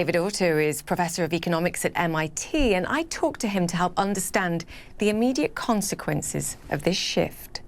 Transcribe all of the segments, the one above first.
David Autor is Professor of Economics at MIT, and I talked to him to help understand the immediate consequences of this shift.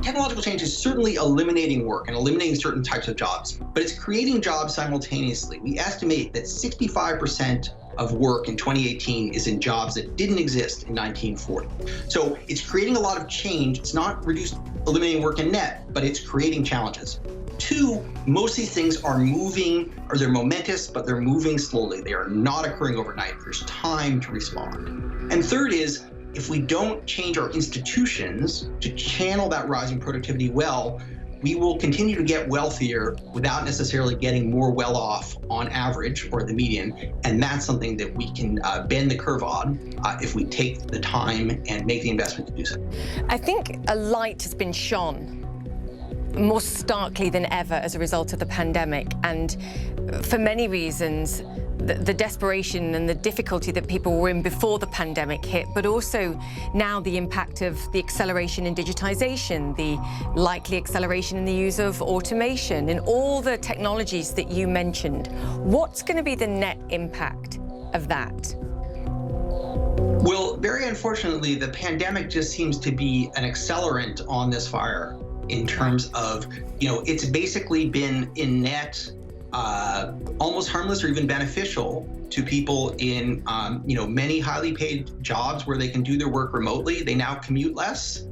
Technological change is certainly eliminating work and eliminating certain types of jobs, but it's creating jobs simultaneously. We estimate that 65% of work in 2018 is in jobs that didn't exist in 1940. So it's creating a lot of change. It's not eliminating work in net, but it's creating challenges. Two, most of these things are moving, or they're momentous, but they're moving slowly. They are not occurring overnight. There's time to respond. And third is, if we don't change our institutions to channel that rising productivity well, we will continue to get wealthier without necessarily getting more well off on average or the median. And that's something that we can bend the curve on if we take the time and make the investment to do so. I think a light has been shone more starkly than ever as a result of the pandemic, and for many reasons, the desperation and the difficulty that people were in before the pandemic hit, but also now the impact of the acceleration in digitization, the likely acceleration in the use of automation, and all the technologies that you mentioned. What's going to be the net impact of that? Well, very unfortunately, the pandemic just seems to be an accelerant on this fire in terms of, it's basically been in net almost harmless or even beneficial to people in, many highly paid jobs where they can do their work remotely. They now commute less.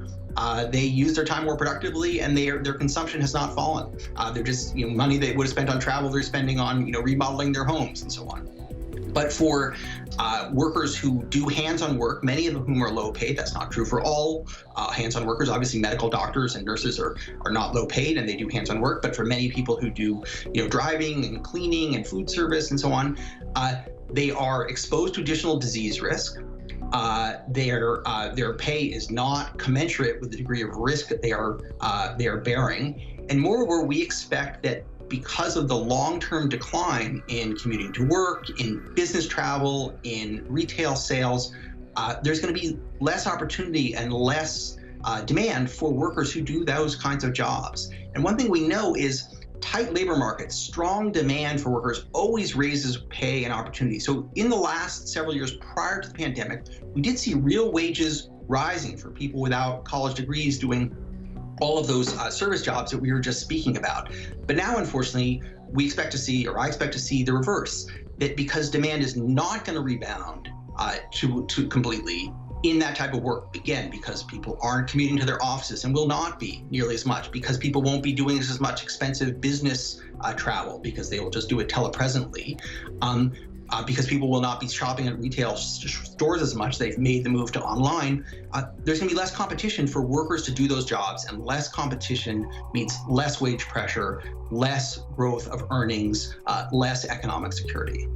They use their time more productively, and their consumption has not fallen. They're just, money they would have spent on travel, they're spending on, remodeling their homes and so on. But for workers who do hands-on work, many of whom are low paid, that's not true for all hands-on workers. Obviously, medical doctors and nurses are not low paid and they do hands-on work. But for many people who do, driving and cleaning and food service and so on, they are exposed to additional disease risk. Their pay is not commensurate with the degree of risk that they are bearing. And moreover, we expect that because of the long-term decline in commuting to work, in business travel, in retail sales, there's going to be less opportunity and less demand for workers who do those kinds of jobs. And one thing we know is tight labor markets, strong demand for workers always raises pay and opportunity. So in the last several years prior to the pandemic, we did see real wages rising for people without college degrees doing all of those service jobs that we were just speaking about. But now, unfortunately, I expect to see the reverse, that because demand is not going to rebound to completely in that type of work, again, because people aren't commuting to their offices and will not be nearly as much, because people won't be doing as much expensive business travel because they will just do it telepresently. Because people will not be shopping at retail stores as much, they've made the move to online, there's going to be less competition for workers to do those jobs, and less competition means less wage pressure, less growth of earnings, less economic security.